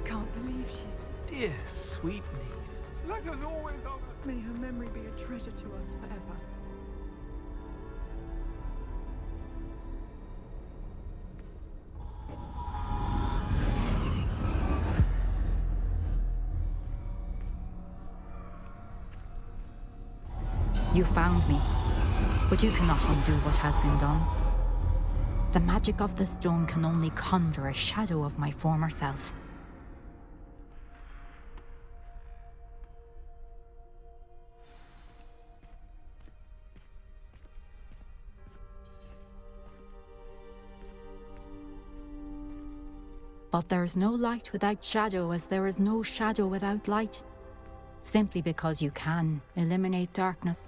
can't believe she's... Dear, sweet Neve. Let us always honor. May her memory be a treasure to us forever. You found me, but you cannot undo what has been done. The magic of the stone can only conjure a shadow of my former self. But there is no light without shadow, as there is no shadow without light. Simply because you can eliminate darkness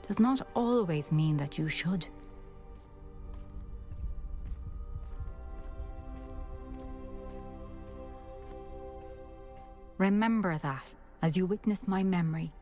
does not always mean that you should. Remember that as you witness my memory.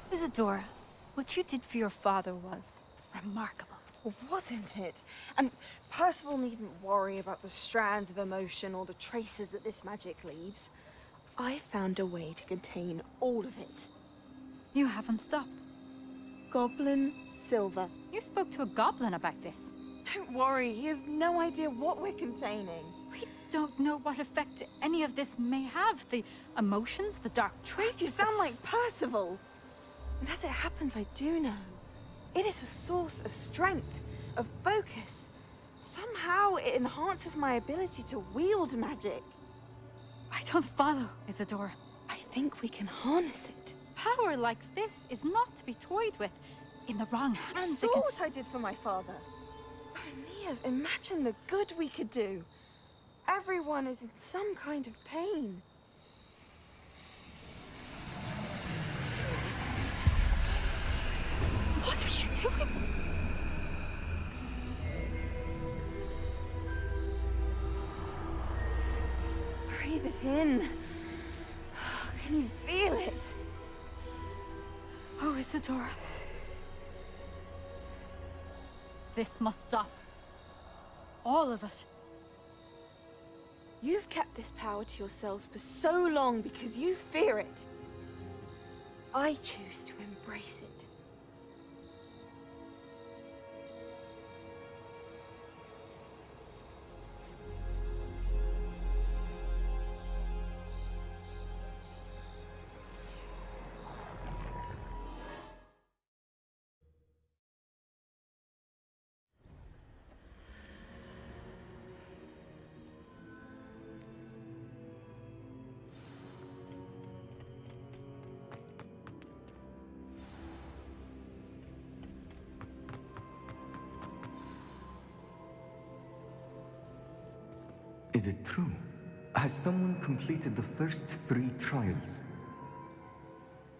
Isadora, what you did for your father was remarkable. Wasn't it? And Percival needn't worry about the strands of emotion or the traces that this magic leaves. I found a way to contain all of it. You haven't stopped. Goblin Silver. You spoke to a goblin about this. Don't worry, he has no idea what we're containing. We don't know what effect any of this may have. The emotions, the dark traits. You sound like Percival. And as it happens, I do know. It is a source of strength, of focus. Somehow it enhances my ability to wield magic. I don't follow, Isadora. I think we can harness it. Power like this is not to be toyed with. In the wrong hands, You saw what I did for my father. Oh, Neve, imagine the good we could do. Everyone is in some kind of pain. What are you doing? Breathe it in. Can you feel it? Oh, Isadora. This must stop. All of it. You've kept this power to yourselves for so long because you fear it. I choose to embrace it. Is it true? Has someone completed the first 3 trials?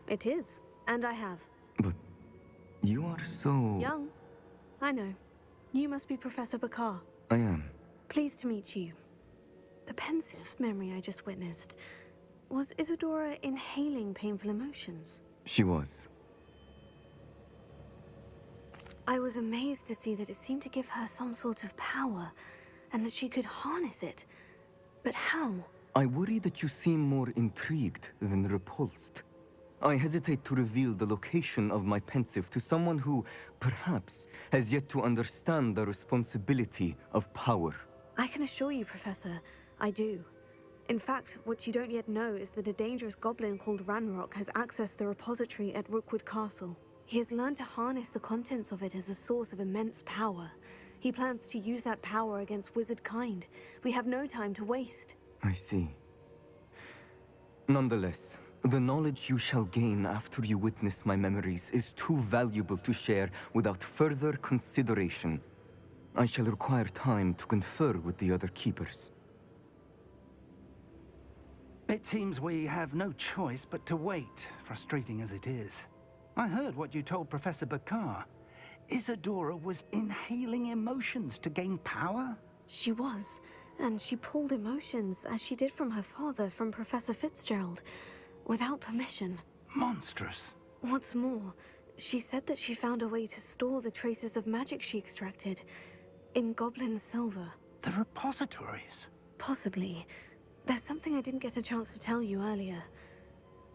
It is, and I have. But you are so... Young. I know. You must be Professor Bakar. I am. Pleased to meet you. The pensive memory I just witnessed. Was Isadora inhaling painful emotions? She was. I was amazed to see that it seemed to give her some sort of power, and that she could harness it. But how? I worry that you seem more intrigued than repulsed. I hesitate to reveal the location of my pensive to someone who, perhaps, has yet to understand the responsibility of power. I can assure you, Professor, I do. In fact, what you don't yet know is that a dangerous goblin called Ranrock has accessed the repository at Rookwood Castle. He has learned to harness the contents of it as a source of immense power. He plans to use that power against wizard kind. We have no time to waste. I see. Nonetheless, the knowledge you shall gain after you witness my memories is too valuable to share without further consideration. I shall require time to confer with the other keepers. It seems we have no choice but to wait, frustrating as it is. I heard what you told Professor Bakar. Isadora was inhaling emotions to gain power? She was, and she pulled emotions, as she did from her father, from Professor Fitzgerald, without permission. Monstrous. What's more, she said that she found a way to store the traces of magic she extracted in goblin silver. The repositories. Possibly. There's something I didn't get a chance to tell you earlier.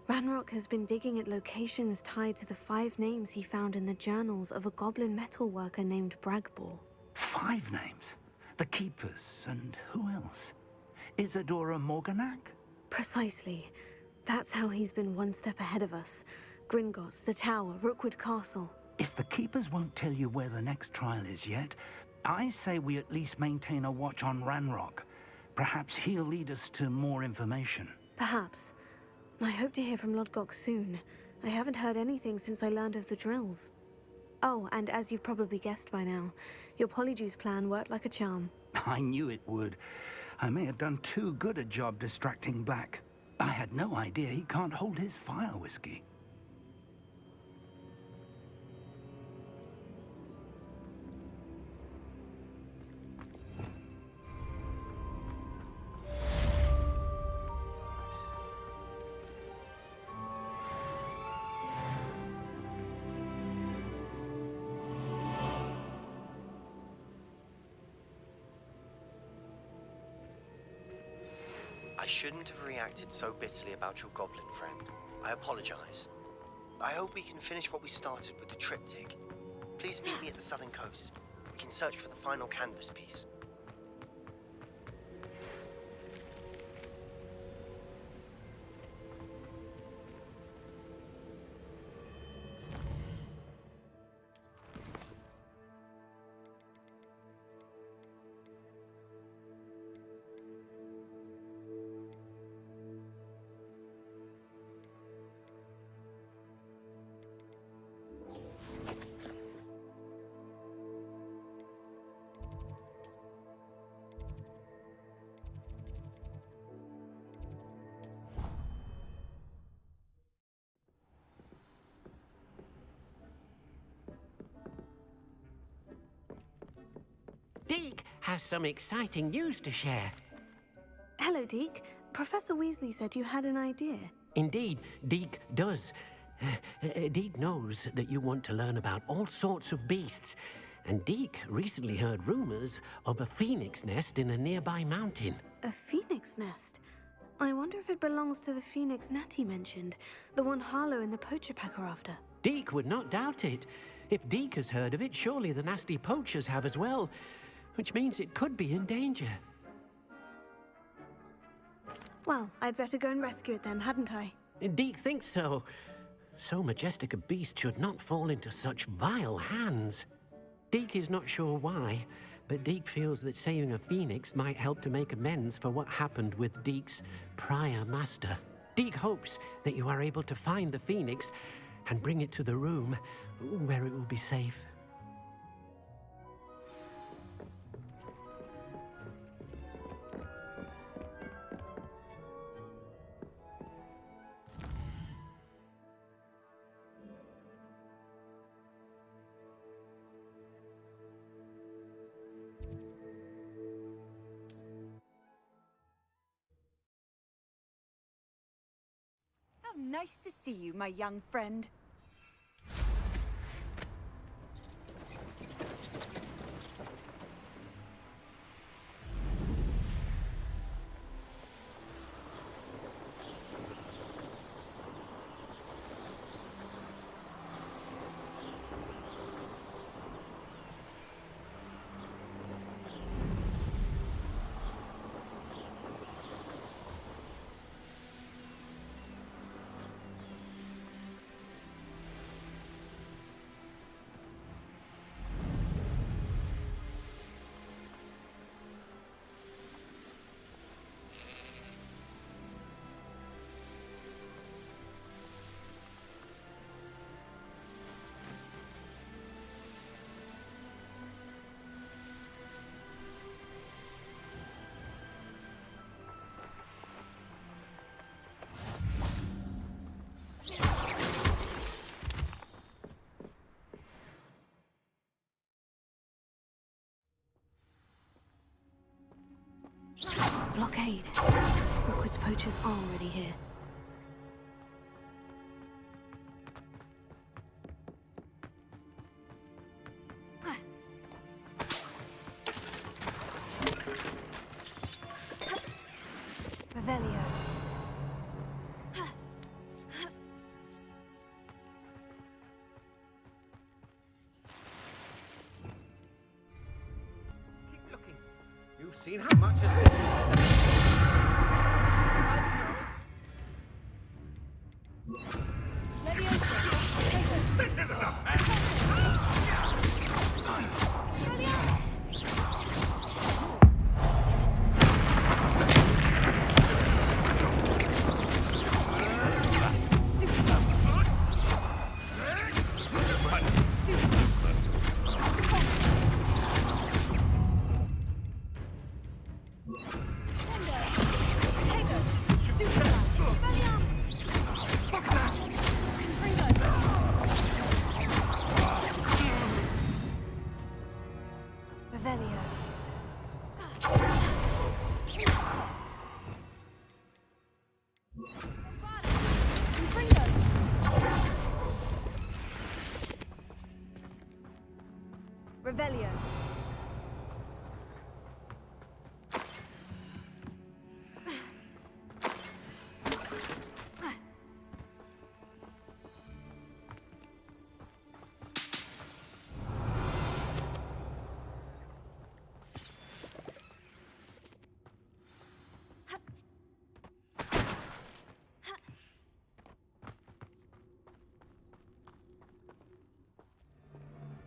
Ranrock has been digging at locations tied to the 5 names he found in the journals of a goblin metalworker named Bragbor. 5 names? The Keepers, and who else? Isadora Morganac? Precisely. That's how he's been one step ahead of us. Gringotts, the Tower, Rookwood Castle. If the Keepers won't tell you where the next trial is yet, I say we at least maintain a watch on Ranrock. Perhaps he'll lead us to more information. Perhaps. I hope to hear from Lodgok soon. I haven't heard anything since I learned of the drills. Oh, and as you've probably guessed by now, your Polyjuice plan worked like a charm. I knew it would. I may have done too good a job distracting Black. I had no idea he can't hold his fire whiskey. I shouldn't have reacted so bitterly about your goblin friend. I apologize. I hope we can finish what we started with the triptych. Please meet me at the southern coast. We can search for the final canvas piece. Deke has some exciting news to share. Hello, Deke. Professor Weasley said you had an idea. Indeed, Deke does. Deke knows that you want to learn about all sorts of beasts, and Deke recently heard rumors of a phoenix nest in a nearby mountain. A phoenix nest? I wonder if it belongs to the phoenix Natty mentioned, the one Harlow and the poacher pack are after. Deke would not doubt it. If Deke has heard of it, surely the nasty poachers have as well, which means it could be in danger. Well, I'd better go and rescue it then, hadn't I? Deke thinks so. So majestic a beast should not fall into such vile hands. Deke is not sure why, but Deke feels that saving a phoenix might help to make amends for what happened with Deke's prior master. Deke hopes that you are able to find the phoenix and bring it to the room where it will be safe. How nice to see you, my young friend. blockade. Rookwood's poachers are already here. Revelio. You've seen how much This isn't a Revelio.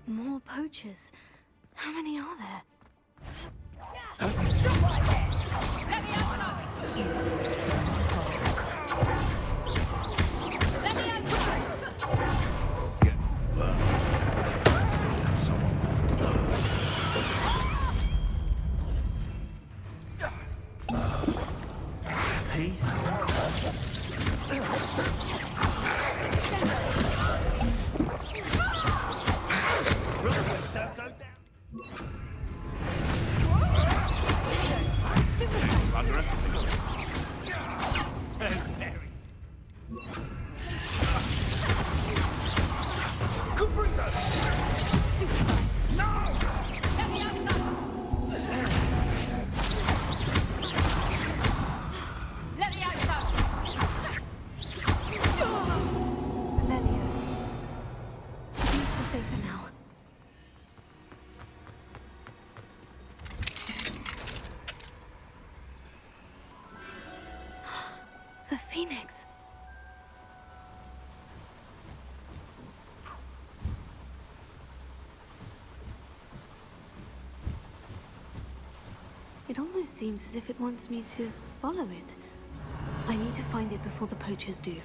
More poachers. How many are there? Peace. The Phoenix. It almost seems as if it wants me to follow it. I need to find it before the poachers do.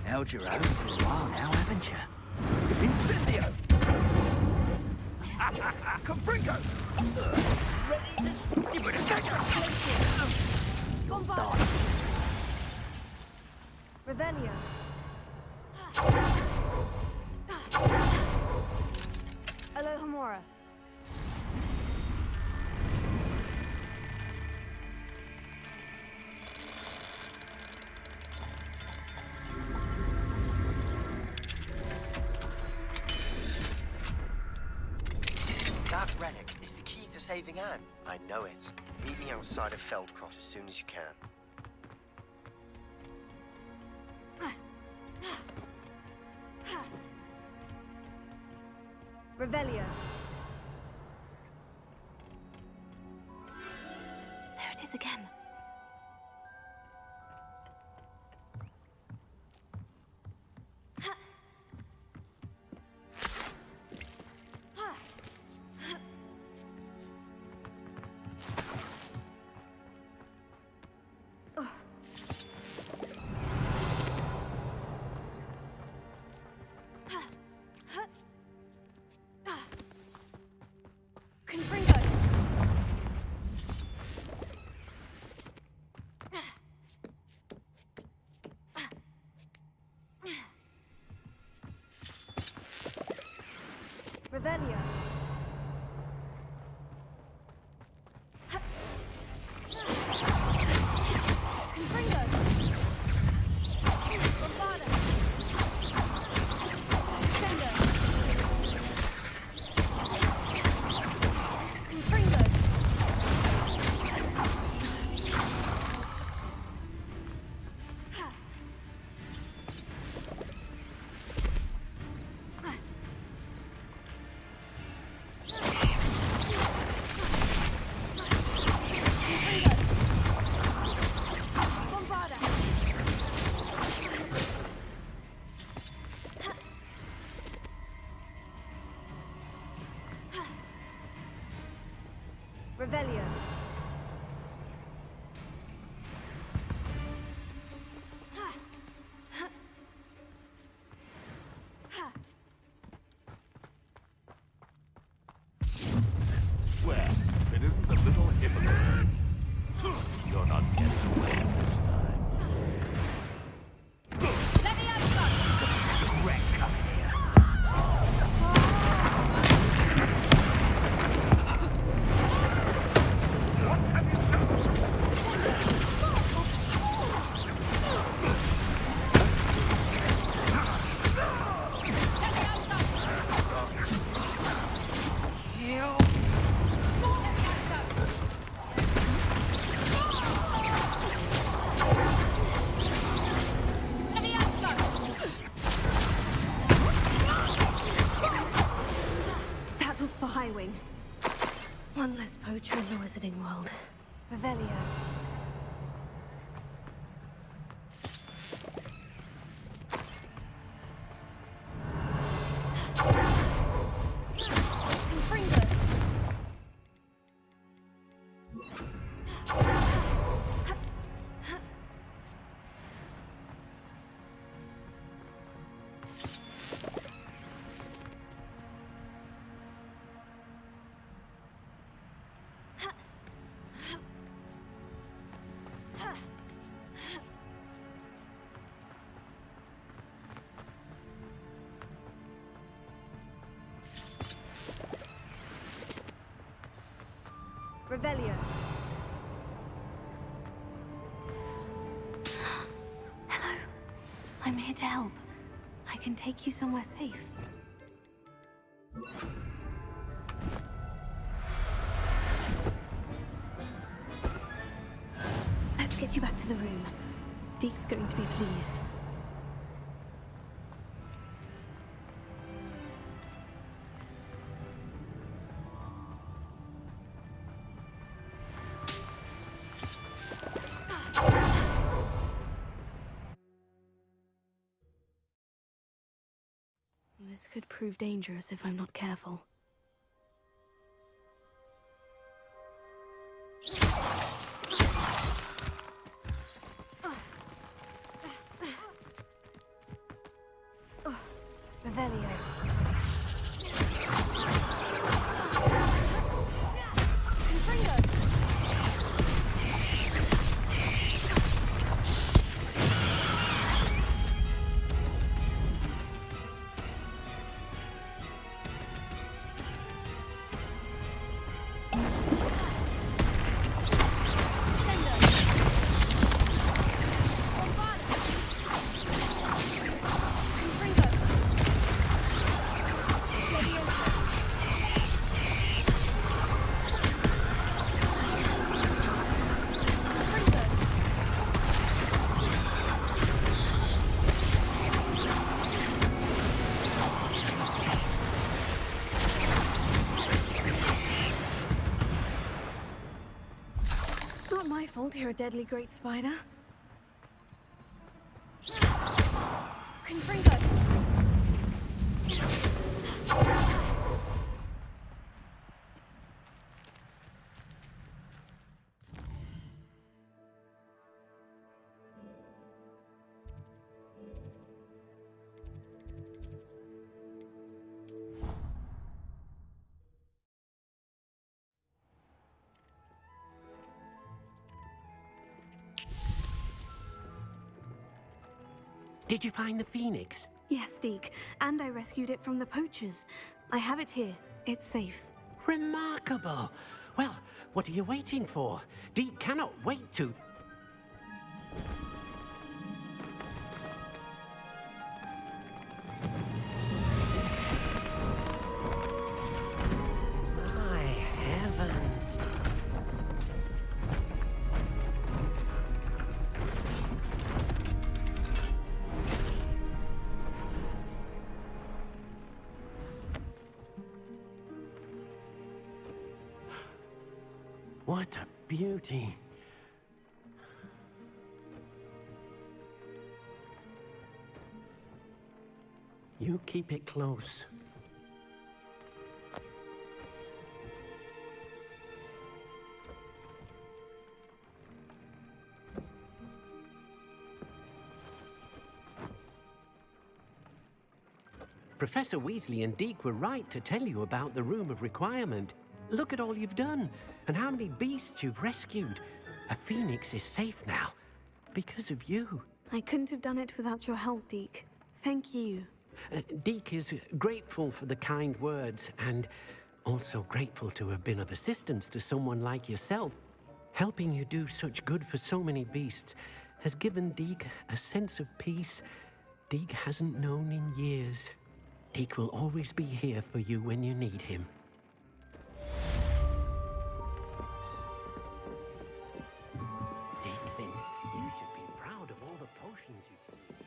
Held your own for a while now, haven't you? Incendio! Confringo! Ready to... You better take it! Bombard! Revelio. Alohomora. That relic is the key to saving Anne. I know it. Meet me outside of Feldcrot as soon as you can. Revelio. There it is again. Revelio. Well, if it isn't the little hypocrite. You're not getting away this time. Wreck up here. What have you That was for Highwing. One less poacher in the wizarding world. Revelio. Revelio. Hello. I'm here to help. I can take you somewhere safe. Let's get you back to the room. Deke's going to be pleased. This could prove dangerous if I'm not careful. Revelio. My fault you're a deadly great spider. Confringo! Did you find the phoenix? Yes, Deke. And I rescued it from the poachers. I have it here. It's safe. Remarkable! Well, what are you waiting for? Deke cannot wait to... My heavens! What a beauty. You keep it close. Professor Weasley and Deke were right to tell you about the Room of Requirement. Look at all you've done, and how many beasts you've rescued. A phoenix is safe now, because of you. I couldn't have done it without your help, Deke. Thank you. Deke is grateful for the kind words, and also grateful to have been of assistance to someone like yourself. Helping you do such good for so many beasts has given Deke a sense of peace Deke hasn't known in years. Deke will always be here for you when you need him. Deke thinks you should be proud of all the potions you've used.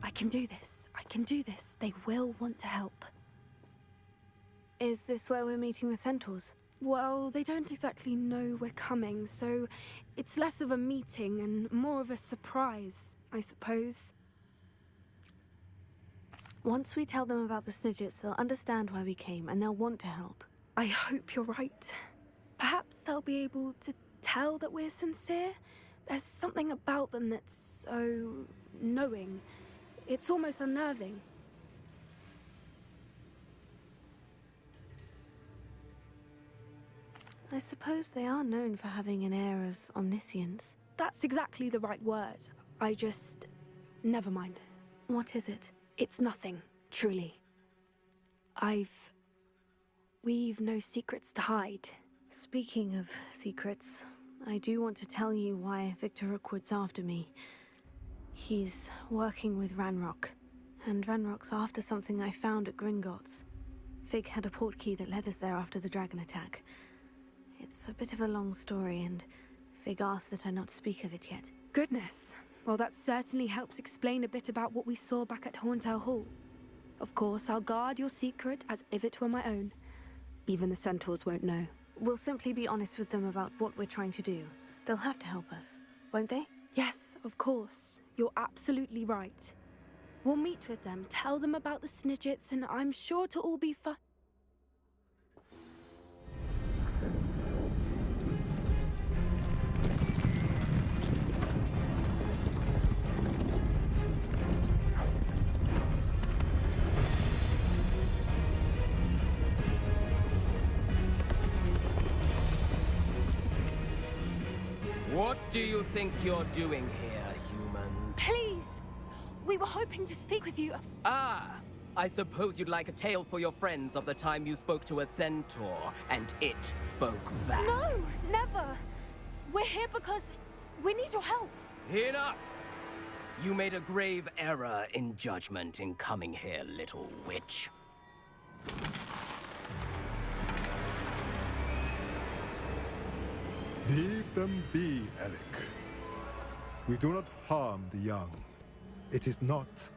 I can do this. I can do this. They will want to help. Is this where we're meeting the centaurs? Well, they don't exactly know we're coming, so it's less of a meeting and more of a surprise, I suppose. Once we tell them about the Snidgets, they'll understand why we came and they'll want to help. I hope you're right. Perhaps they'll be able to tell that we're sincere. There's something about them that's so knowing. It's almost unnerving. I suppose they are known for having an air of omniscience. That's exactly the right word. Never mind. What is it? It's nothing, truly. We've no secrets to hide. Speaking of secrets, I do want to tell you why Victor Rookwood's after me. He's working with Ranrock, and Ranrock's after something I found at Gringotts. Fig had a portkey that led us there after the dragon attack. It's a bit of a long story, and Fig asked that I not speak of it yet. Goodness. Well, that certainly helps explain a bit about what we saw back at Horntail Hall. Of course, I'll guard your secret as if it were my own. Even the centaurs won't know. We'll simply be honest with them about what we're trying to do. They'll have to help us, won't they? Yes, of course. You're absolutely right. We'll meet with them, tell them about the Snidgets, and I'm sure to all be fine. What do you think you're doing here, humans? Please! We were hoping to speak with you. Ah! I suppose you'd like a tale for your friends of the time you spoke to a centaur, and it spoke back. No, never! We're here because we need your help. Enough! You made a grave error in judgment in coming here, little witch. Leave them be, Alec. We do not harm the young. It is not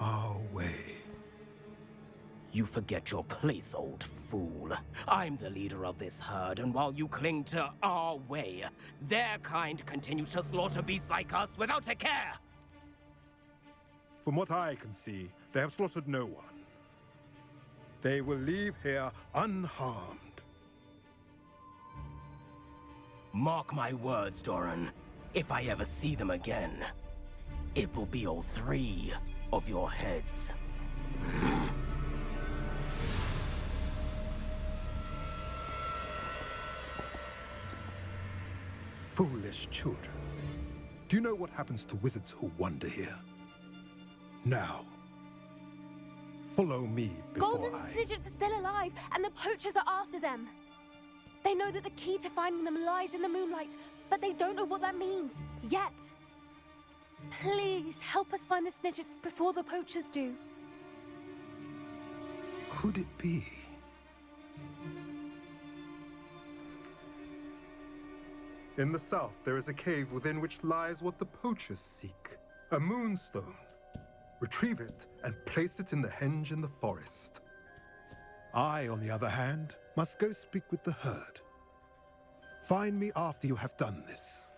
our way. You forget your place, old fool. I'm the leader of this herd, and while you cling to our way, their kind continue to slaughter beasts like us without a care! From what I can see, they have slaughtered no one. They will leave here unharmed. Mark my words, Doran. If I ever see them again, it will be all 3 of your heads. Foolish children. Do you know what happens to wizards who wander here? Now, follow me before Golden I... Snidgets are still alive, and the poachers are after them. They know that the key to finding them lies in the moonlight, but they don't know what that means, yet. Please, help us find the Snidgets before the poachers do. Could it be? In the south, there is a cave within which lies what the poachers seek. A moonstone. Retrieve it and place it in the henge in the forest. I, on the other hand, must go speak with the herd. Find me after you have done this.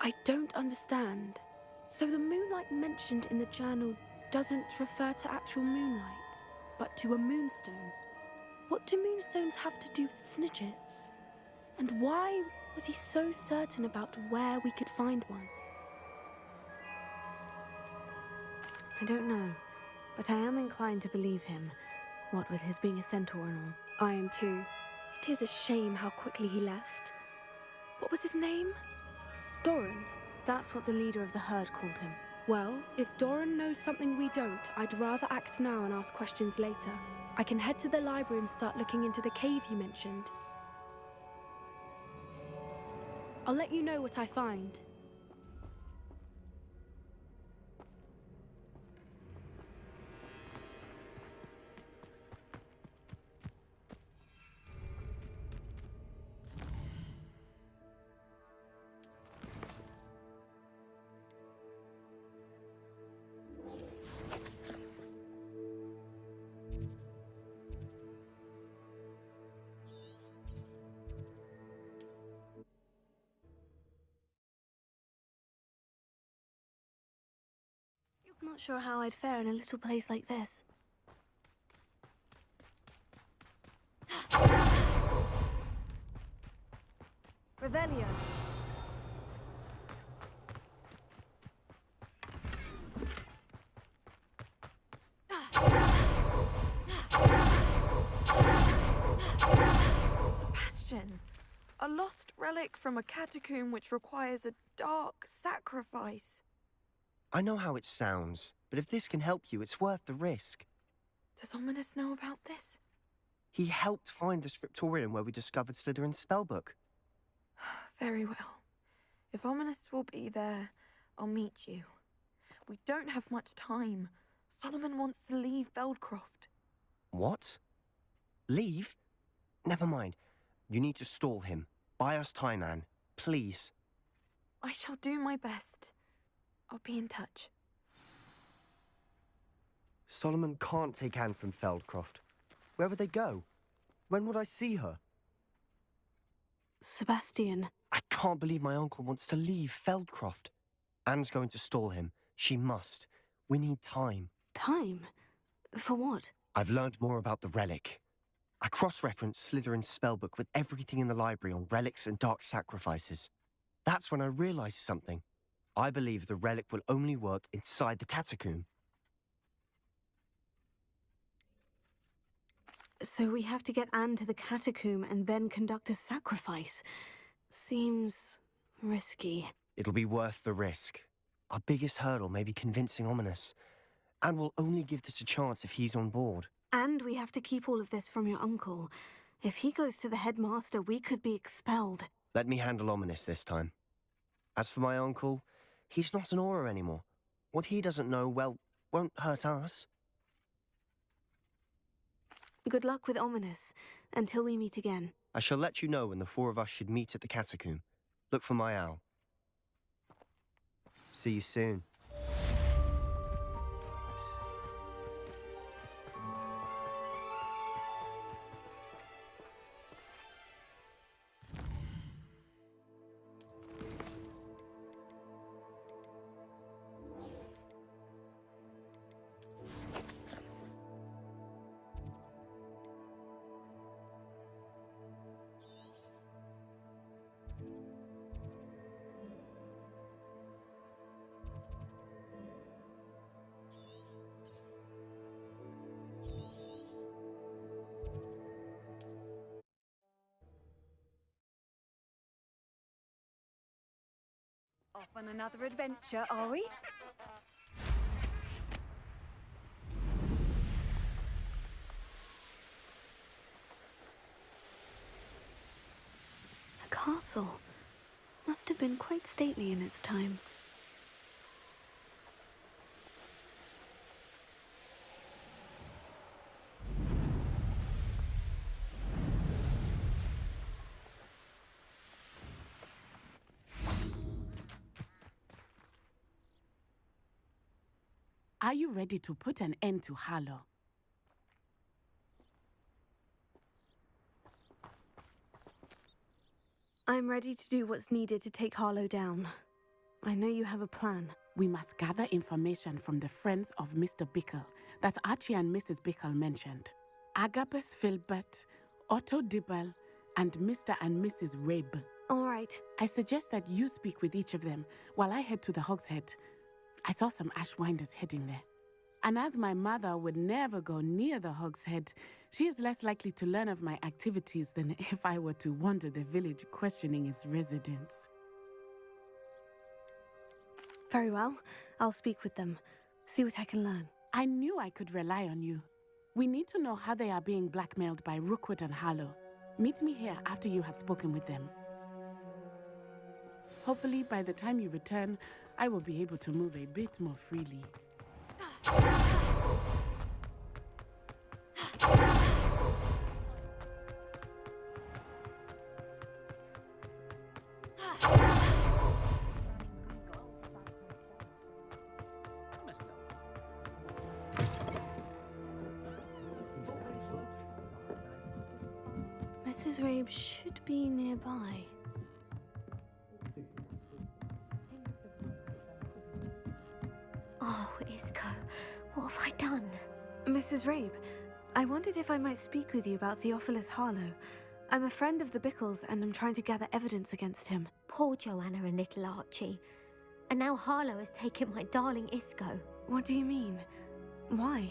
I don't understand. So the moonlight mentioned in the journal doesn't refer to actual moonlight, but to a moonstone. What do moonstones have to do with Snidgets? And why was he so certain about where we could find one? I don't know, but I am inclined to believe him, what with his being a centaur and all. I am too. It is a shame how quickly he left. What was his name? Doran. That's what the leader of the herd called him. Well, if Doran knows something we don't, I'd rather act now and ask questions later. I can head to the library and start looking into the cave you mentioned. I'll let you know what I find. I'm not sure how I'd fare in a little place like this. Revelio. Sebastian, a lost relic from a catacomb which requires a dark sacrifice. I know how it sounds, but if this can help you, it's worth the risk. Does Ominous know about this? He helped find the scriptorium where we discovered Slytherin's spellbook. Very well. If Ominous will be there, I'll meet you. We don't have much time. Solomon wants to leave Feldcroft. What? Leave? Never mind. You need to stall him. Buy us time, Anne. Please. I shall do my best. I'll be in touch. Solomon can't take Anne from Feldcroft. Where would they go? When would I see her? Sebastian. I can't believe my uncle wants to leave Feldcroft. Anne's going to stall him. She must. We need time. Time? For what? I've learned more about the relic. I cross-referenced Slytherin's spellbook with everything in the library on relics and dark sacrifices. That's when I realized something. I believe the relic will only work inside the catacomb. So we have to get Anne to the catacomb and then conduct a sacrifice. Seems risky. It'll be worth the risk. Our biggest hurdle may be convincing Ominous. And we'll only give this a chance if he's on board. And we have to keep all of this from your uncle. If he goes to the headmaster, we could be expelled. Let me handle Ominous this time. As for my uncle, he's not an Auror anymore. What he doesn't know, well, won't hurt us. Good luck with Ominous, until we meet again. I shall let you know when the 4 of us should meet at the catacomb. Look for my owl. See you soon. Off on another adventure, are we? The castle must have been quite stately in its time. Are you ready to put an end to Harlow? I'm ready to do what's needed to take Harlow down. I know you have a plan. We must gather information from the friends of Mr. Bickle that Archie and Mrs. Bickle mentioned. Agabus Filbert, Otto Dibble, and Mr. and Mrs. Rabe. All right. I suggest that you speak with each of them while I head to the Hogshead. I saw some Ashwinders heading there. And as my mother would never go near the Hogshead, she is less likely to learn of my activities than if I were to wander the village questioning its residents. Very well. I'll speak with them. See what I can learn. I knew I could rely on you. We need to know how they are being blackmailed by Rookwood and Harlow. Meet me here after you have spoken with them. Hopefully, by the time you return, I will be able to move a bit more freely. Mrs. Rabe should be nearby. Oh, Isco, what have I done? Mrs. Rabe, I wondered if I might speak with you about Theophilus Harlow. I'm a friend of the Bickles and I'm trying to gather evidence against him. Poor Joanna and little Archie. And now Harlow has taken my darling Isco. What do you mean? Why?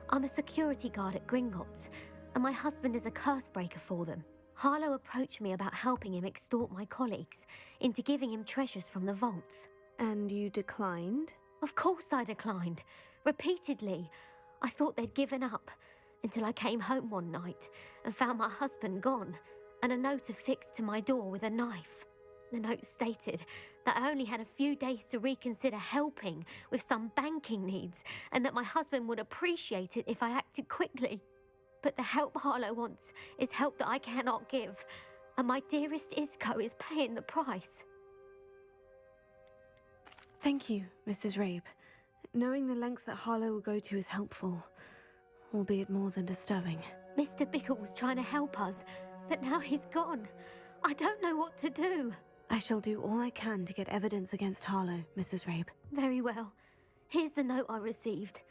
I'm a security guard at Gringotts, and my husband is a curse breaker for them. Harlow approached me about helping him extort my colleagues into giving him treasures from the vaults. And you declined? Of course I declined. Repeatedly. I thought they'd given up, until I came home one night and found my husband gone, and a note affixed to my door with a knife. The note stated that I only had a few days to reconsider helping with some banking needs, and that my husband would appreciate it if I acted quickly. But the help Harlow wants is help that I cannot give, and my dearest Isco is paying the price. Thank you, Mrs. Rabe. Knowing the lengths that Harlow will go to is helpful, albeit more than disturbing. Mr. Bickle was trying to help us, but now he's gone. I don't know what to do. I shall do all I can to get evidence against Harlow, Mrs. Rabe. Very well. Here's the note I received.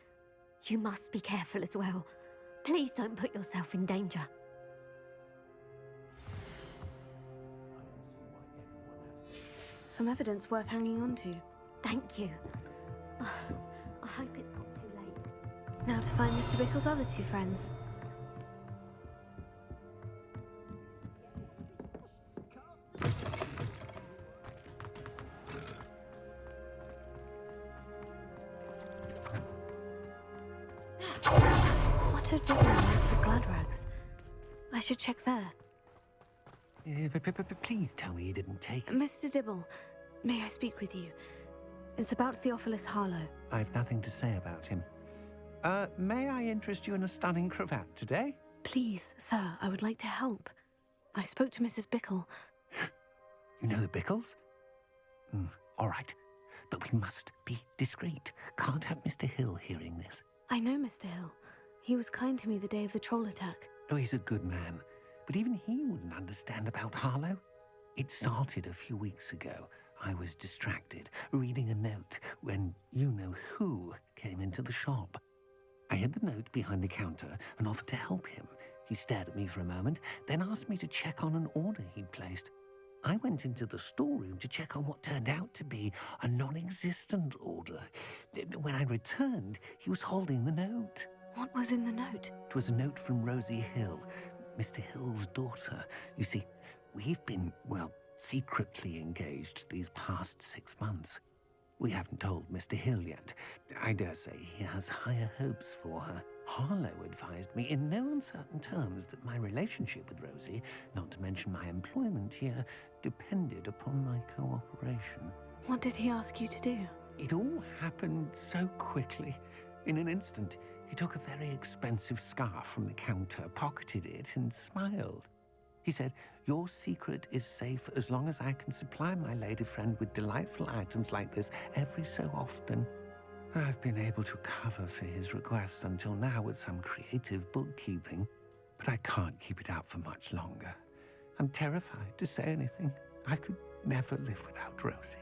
You must be careful as well. Please don't put yourself in danger. Some evidence worth hanging on to. Thank you. I hope it's not too late. Now to find Mr. Bickle's other two friends. Otto Dibble likes the Gladrags. I should check there. Please tell me you didn't take it. Mr. Dibble, may I speak with you? It's about Theophilus Harlow. I've nothing to say about him. May I interest you in a stunning cravat today? Please, sir, I would like to help. I spoke to Mrs. Bickle. You know the Bickles? All right. But we must be discreet. Can't have Mr. Hill hearing this. I know Mr. Hill. He was kind to me the day of the troll attack. Oh, he's a good man. But even he wouldn't understand about Harlow. It started a few weeks ago. I was distracted, reading a note, when you-know-who came into the shop. I hid the note behind the counter and offered to help him. He stared at me for a moment, then asked me to check on an order he'd placed. I went into the storeroom to check on what turned out to be a non-existent order. When I returned, he was holding the note. What was in the note? It was a note from Rosie Hill, Mr. Hill's daughter. You see, we've been, well, secretly engaged these past 6 months. We haven't told Mr. Hill yet. I dare say he has higher hopes for her. Harlow advised me in no uncertain terms that my relationship with Rosie, not to mention my employment here, depended upon my cooperation. What did he ask you to do? It all happened so quickly. In an instant, he took a very expensive scarf from the counter, pocketed it, and smiled. He said, "Your secret is safe as long as I can supply my lady friend with delightful items like this every so often." I've been able to cover for his requests until now with some creative bookkeeping, but I can't keep it out for much longer. I'm terrified to say anything. I could never live without Rosie.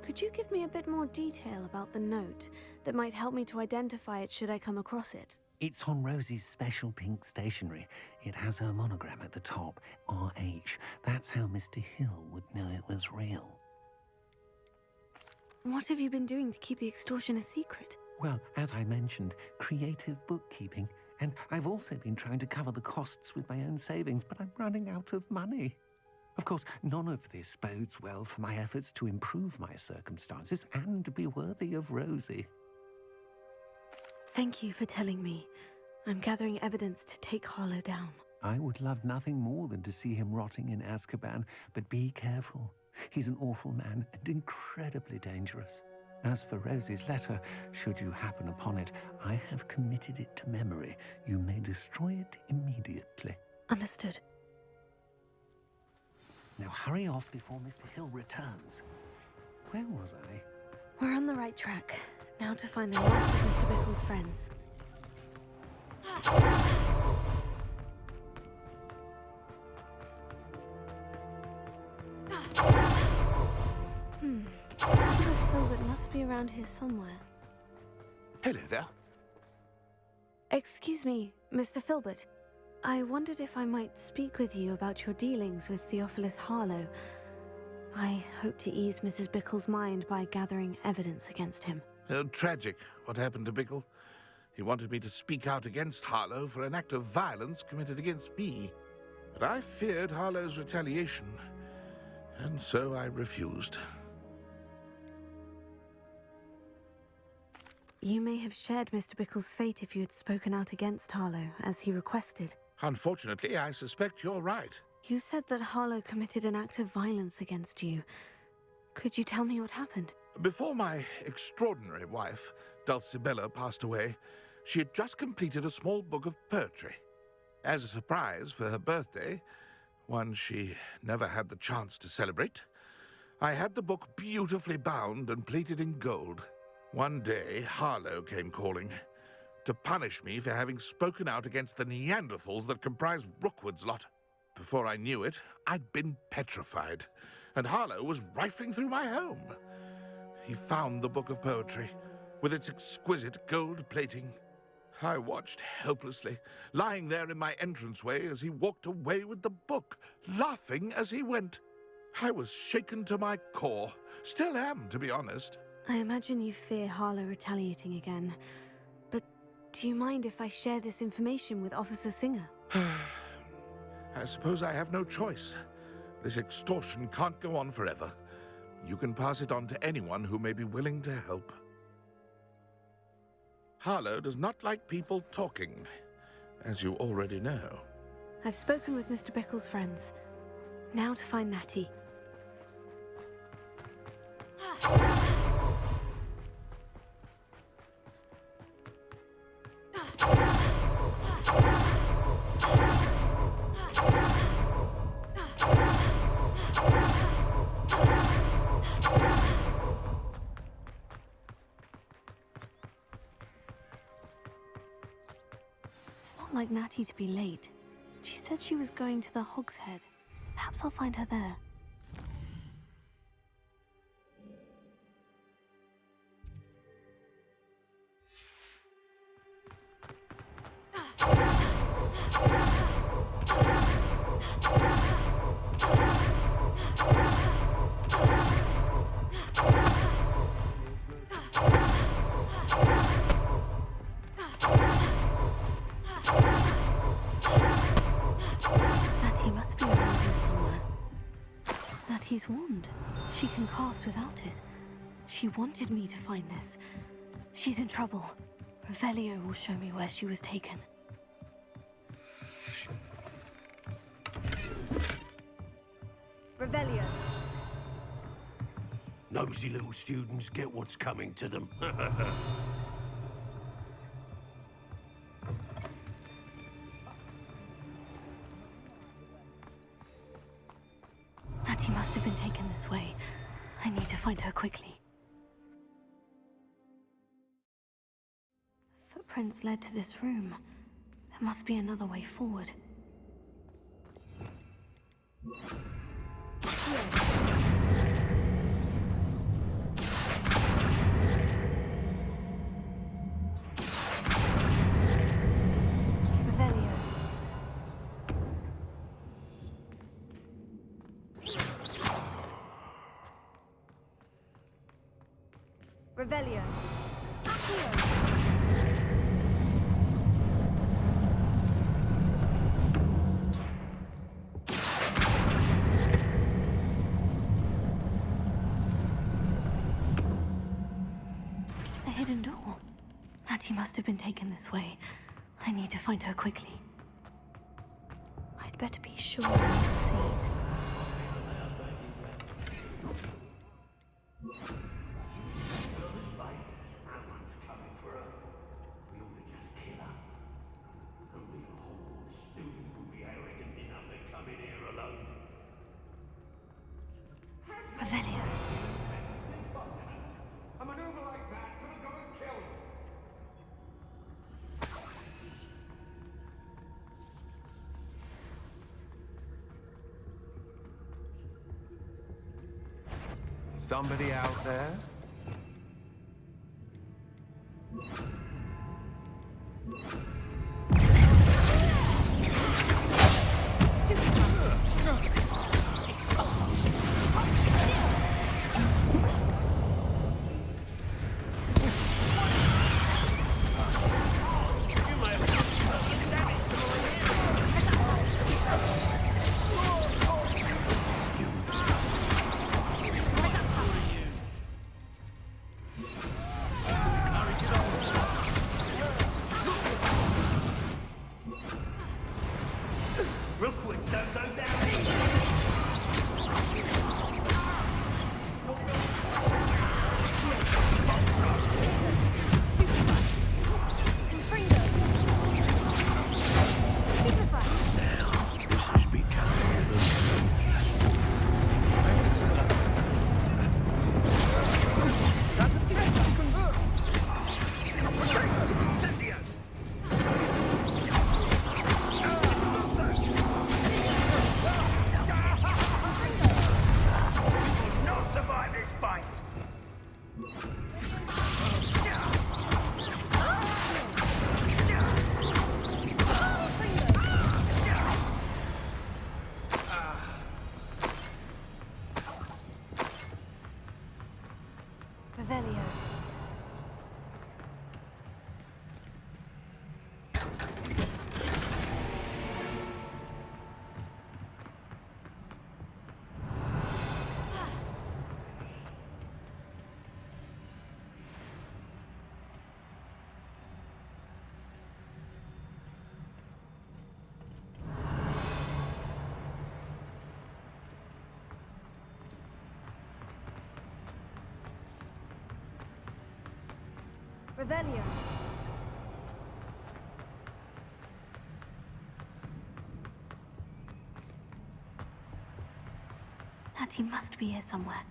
Could you give me a bit more detail about the note that might help me to identify it should I come across it? It's on Rosie's special pink stationery. It has her monogram at the top, RH. That's how Mr. Hill would know it was real. What have you been doing to keep the extortion a secret? Well, as I mentioned, creative bookkeeping. And I've also been trying to cover the costs with my own savings, but I'm running out of money. Of course, none of this bodes well for my efforts to improve my circumstances and be worthy of Rosie. Thank you for telling me. I'm gathering evidence to take Harlow down. I would love nothing more than to see him rotting in Azkaban, but be careful. He's an awful man and incredibly dangerous. As for Rosie's letter, should you happen upon it, I have committed it to memory. You may destroy it immediately. Understood. Now hurry off before Mr. Hill returns. Where was I? We're on the right track. Now to find the last of Mr. Bickle's friends. Miss Filbert must be around here somewhere. Hello there. Excuse me, Mr. Filbert. I wondered if I might speak with you about your dealings with Theophilus Harlow. I hope to ease Mrs. Bickle's mind by gathering evidence against him. Tragic, what happened to Bickle. He wanted me to speak out against Harlow for an act of violence committed against me. But I feared Harlow's retaliation, and so I refused. You may have shared Mr. Bickle's fate if you had spoken out against Harlow, as he requested. Unfortunately, I suspect you're right. You said that Harlow committed an act of violence against you. Could you tell me what happened? Before my extraordinary wife, Dulcibella, passed away, she had just completed a small book of poetry. As a surprise for her birthday, one she never had the chance to celebrate, I had the book beautifully bound and plated in gold. One day, Harlow came calling to punish me for having spoken out against the Neanderthals that comprise Rookwood's lot. Before I knew it, I'd been petrified, and Harlow was rifling through my home. He found the book of poetry, with its exquisite gold plating. I watched helplessly, lying there in my entranceway as he walked away with the book, laughing as he went. I was shaken to my core. Still am, to be honest. I imagine you fear Harlow retaliating again. But do you mind if I share this information with Officer Singer? I suppose I have no choice. This extortion can't go on forever. You can pass it on to anyone who may be willing to help. Harlow does not like people talking, as you already know. I've spoken with Mr. Bickle's friends. Now to find Natty. It's not like Natty to be late. She said she was going to the Hog's Head. Perhaps I'll find her there. Natty must be around Daisky's wand. She can cast without it. She wanted me to find this. She's in trouble. Revelio will show me where she was taken. Revelio. Nosy little students get what's coming to them. Natty must have been taken this way. I need to find her quickly. Footprints led to this room. There must be another way forward. Revelio. A hidden door. Natty must have been taken this way. I need to find her quickly. I'd better be sure I'm not seen. Revelio. A maneuver like that could have got us killed. Somebody out there? Revelio. Revelio. Natty must be here somewhere.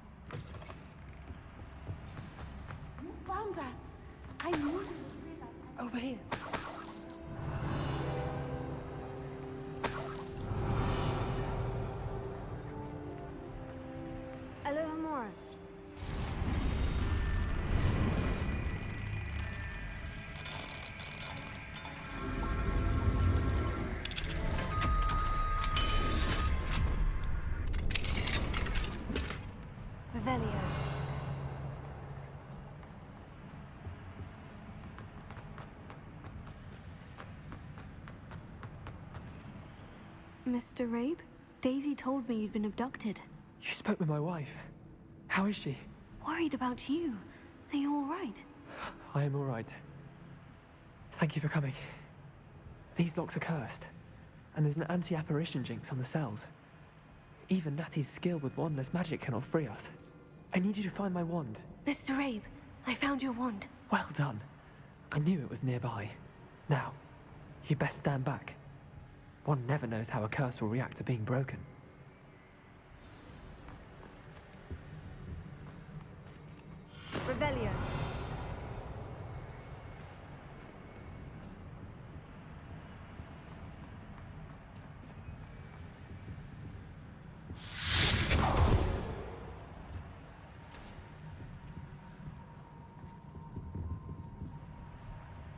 You found us. I knew it. Over here. Alohomora. Revelio. Mr. Rabe? Daisy told me you'd been abducted. You spoke with my wife. How is she? Worried about you. Are you all right? I am all right. Thank you for coming. These locks are cursed, and there's an anti-apparition jinx on the cells. Even Natty's skill with wandless magic cannot free us. I need you to find my wand. Mr. Abe, I found your wand. Well done. I knew it was nearby. Now, you best stand back. One never knows how a curse will react to being broken. Revelio.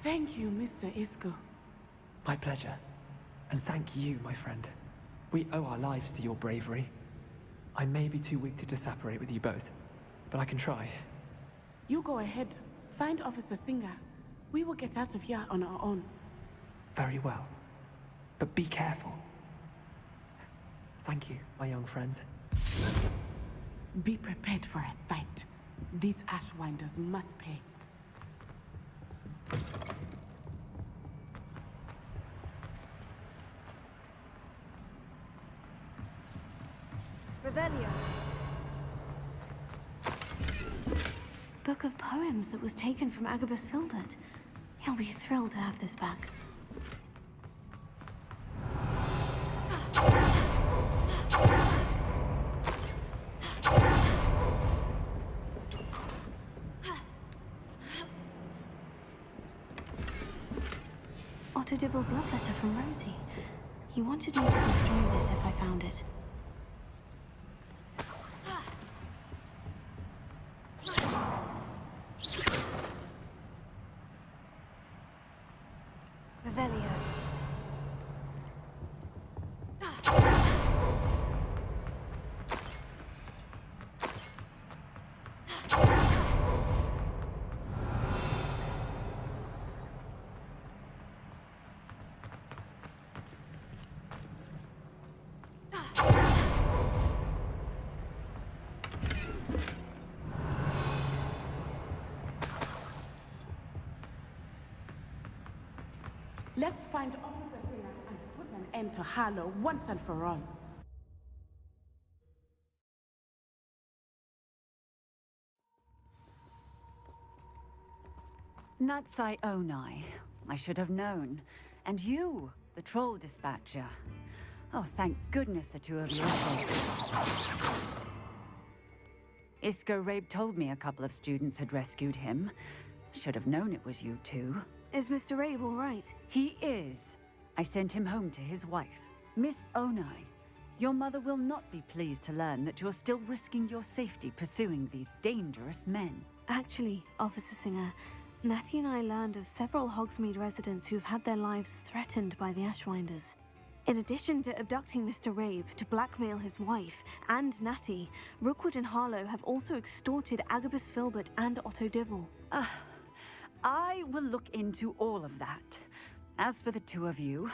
Thank you, Mr. Isco. My pleasure. And thank you, my friend. We owe our lives to your bravery. I may be too weak to disapparate with you both, but I can try. You go ahead. Find Officer Singer. We will get out of here on our own. Very well. But be careful. Thank you, my young friends. Be prepared for a fight. These Ashwinders must pay. Revelio. Book of poems that was taken from Agabus Filbert. He'll be thrilled to have this back. Otto Dibble's love letter from Rosie. He wanted me to destroy this if I found it. Revelio. Let's find Officer Singer and put an end to Harlow once and for all. Natsai Onai. I should have known. And you, the troll dispatcher. Oh, thank goodness the two of you are safe. Isco Rabe told me a couple of students had rescued him. Should have known it was you two. Is Mr. Rabe all right? He is. I sent him home to his wife. Miss Onai, your mother will not be pleased to learn that you're still risking your safety pursuing these dangerous men. Actually, Officer Singer, Natty and I learned of several Hogsmeade residents who've had their lives threatened by the Ashwinders. In addition to abducting Mr. Rabe to blackmail his wife and Natty, Rookwood and Harlow have also extorted Agabus Filbert and Otto Dibble. I will look into all of that. As for the two of you,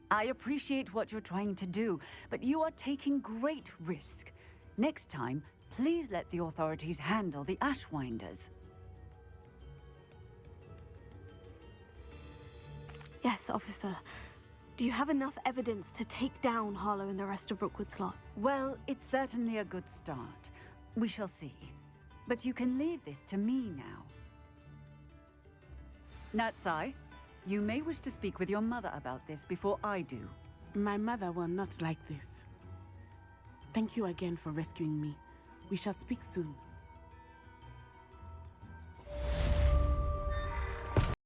I appreciate what you're trying to do, but you are taking great risk. Next time, please let the authorities handle the Ashwinders. Yes, officer. Do you have enough evidence to take down Harlow and the rest of Rookwood's lot? Well, it's certainly a good start. We shall see. But you can leave this to me now. Natsai, you may wish to speak with your mother about this before I do. My mother will not like this. Thank you again for rescuing me. We shall speak soon.